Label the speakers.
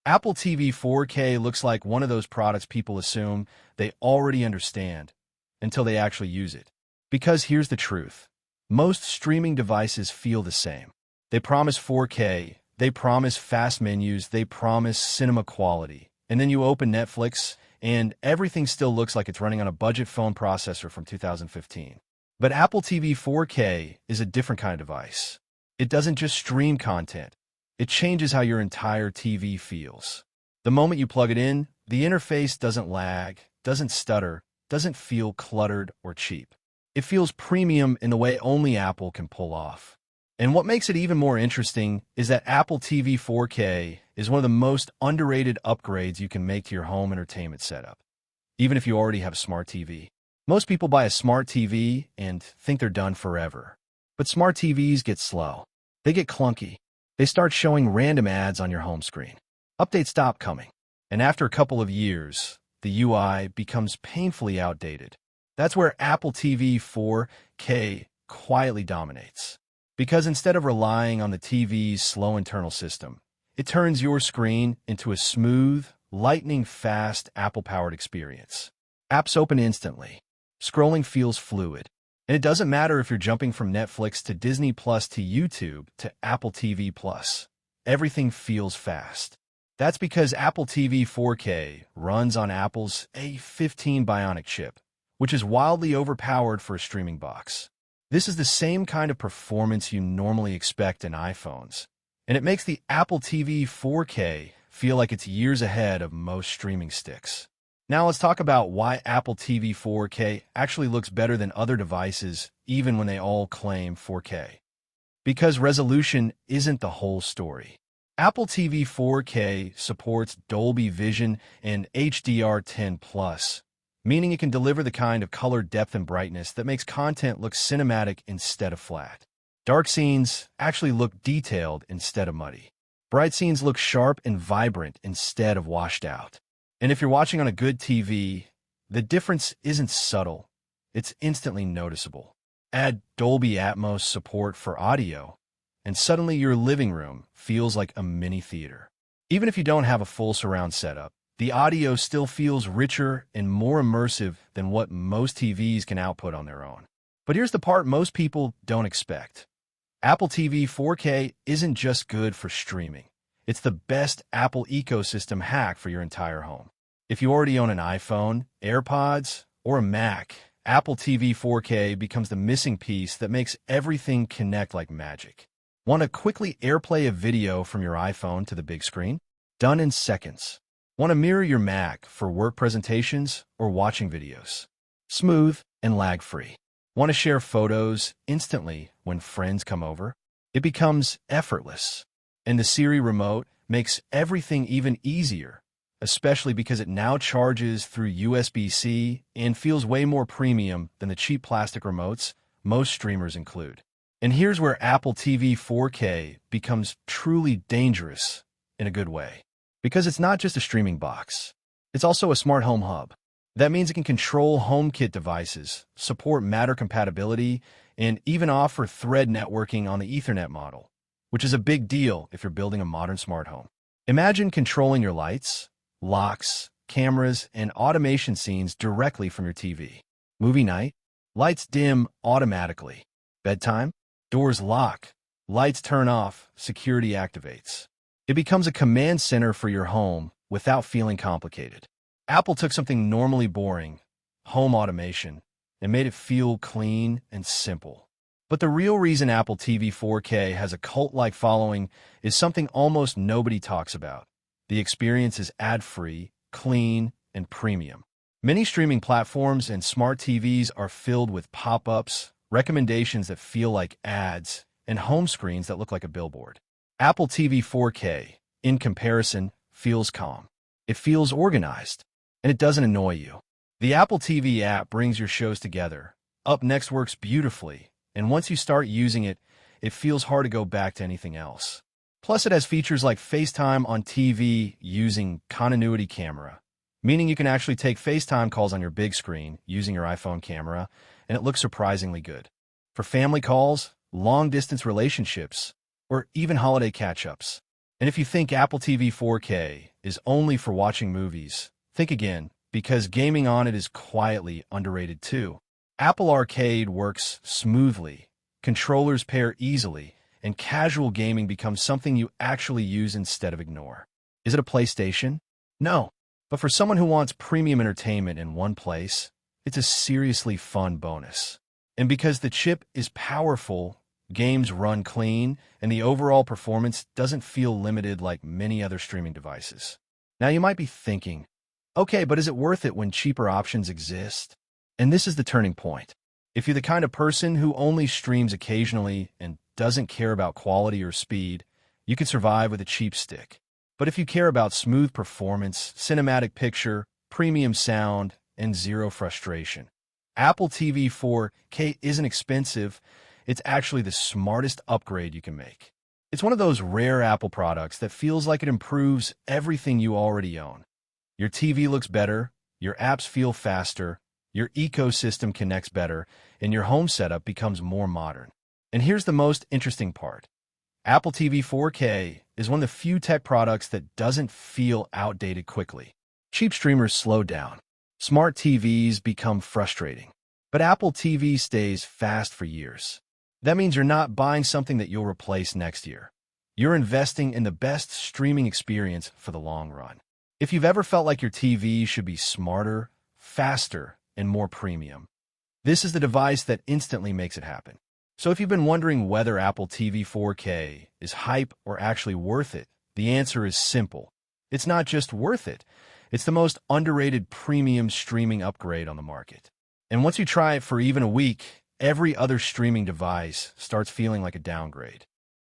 Speaker 1: Apple TV 4K looks like one of those products people assume they already understand until they actually use it. Because here's the truth. Most streaming devices feel the same. They promise 4K, they promise fast menus, they promise cinema quality. And then you open Netflix, and everything still looks like it's running on a budget phone processor from 2015. But Apple TV 4K is a different kind of device. It doesn't just stream content. It changes how your entire TV feels. The moment you plug it in, the interface doesn't lag, doesn't stutter, doesn't feel cluttered or cheap. It feels premium in the way only Apple can pull off. And what makes it even more interesting is that Apple TV 4K is one of the most underrated upgrades you can make to your home entertainment setup, even if you already have a smart TV. Most people buy a smart TV and think they're done forever. But smart TVs get slow. They get clunky. They start showing random ads on your home screen. Updates stop coming. And after a couple of years, the UI becomes painfully outdated. That's where Apple TV 4K quietly dominates. Because instead of relying on the TV's slow internal system, it turns your screen into a smooth, lightning-fast Apple-powered experience. Apps open instantly. Scrolling feels fluid. And it doesn't matter if you're jumping from Netflix to Disney Plus to YouTube to Apple TV Plus. Everything feels fast. That's because Apple TV 4K runs on Apple's A15 Bionic chip, which is wildly overpowered for a streaming box. This is the same kind of performance you normally expect in iPhones, and it makes the Apple TV 4K feel like it's years ahead of most streaming sticks. Now let's talk about why Apple TV 4K actually looks better than other devices, even when they all claim 4K. Because resolution isn't the whole story. Apple TV 4K supports Dolby Vision and HDR10+, meaning it can deliver the kind of color depth and brightness that makes content look cinematic instead of flat. Dark scenes actually look detailed instead of muddy. Bright scenes look sharp and vibrant instead of washed out. And if you're watching on a good TV, the difference isn't subtle, it's instantly noticeable. Add Dolby Atmos support for audio, and suddenly your living room feels like a mini theater. Even if you don't have a full surround setup, the audio still feels richer and more immersive than what most TVs can output on their own. But here's the part most people don't expect. Apple TV 4K isn't just good for streaming. It's the best Apple ecosystem hack for your entire home. If you already own an iPhone, AirPods, or a Mac, Apple TV 4K becomes the missing piece that makes everything connect like magic. Want to quickly AirPlay a video from your iPhone to the big screen? Done in seconds. Want to mirror your Mac for work presentations or watching videos? Smooth and lag-free. Want to share photos instantly when friends come over? It becomes effortless. And the Siri remote makes everything even easier, especially because it now charges through USB-C and feels way more premium than the cheap plastic remotes most streamers include. And here's where Apple TV 4K becomes truly dangerous in a good way. Because it's not just a streaming box. It's also a smart home hub. That means it can control HomeKit devices, support Matter compatibility, and even offer thread networking on the Ethernet model, which is a big deal if you're building a modern smart home. Imagine controlling your lights, locks, cameras, and automation scenes directly from your TV. Movie night, lights dim automatically. Bedtime, doors lock, lights turn off, security activates. It becomes a command center for your home without feeling complicated. Apple took something normally boring, home automation, and made it feel clean and simple. But the real reason Apple TV 4K has a cult-like following is something almost nobody talks about. The experience is ad-free, clean, and premium. Many streaming platforms and smart TVs are filled with pop-ups, recommendations that feel like ads, and home screens that look like a billboard. Apple TV 4K, in comparison, feels calm. It feels organized, and it doesn't annoy you. The Apple TV app brings your shows together. Up Next works beautifully, and once you start using it, it feels hard to go back to anything else. Plus, it has features like FaceTime on TV using continuity camera, meaning you can actually take FaceTime calls on your big screen using your iPhone camera, and it looks surprisingly good. For family calls, long-distance relationships, or even holiday catch-ups. And if you think Apple TV 4K is only for watching movies, think again, because gaming on it is quietly underrated too. Apple Arcade works smoothly, controllers pair easily, and casual gaming becomes something you actually use instead of ignore. Is it a PlayStation? No. But for someone who wants premium entertainment in one place, it's a seriously fun bonus. And because the chip is powerful, games run clean, and the overall performance doesn't feel limited like many other streaming devices. Now you might be thinking, okay, but is it worth it when cheaper options exist? And this is the turning point. If you're the kind of person who only streams occasionally and doesn't care about quality or speed, you can survive with a cheap stick. But if you care about smooth performance, cinematic picture, premium sound, and zero frustration, Apple TV 4K isn't expensive. It's actually the smartest upgrade you can make. It's one of those rare Apple products that feels like it improves everything you already own. Your TV looks better, your apps feel faster, your ecosystem connects better, and your home setup becomes more modern. And here's the most interesting part. Apple TV 4K is one of the few tech products that doesn't feel outdated quickly. Cheap streamers slow down. Smart TVs become frustrating. But Apple TV stays fast for years. That means you're not buying something that you'll replace next year. You're investing in the best streaming experience for the long run. If you've ever felt like your TV should be smarter, faster, and more premium, this is the device that instantly makes it happen. So if you've been wondering whether Apple TV 4K is hype or actually worth it, the answer is simple. It's not just worth it, it's the most underrated premium streaming upgrade on the market. And once you try it for even a week, every other streaming device starts feeling like a downgrade.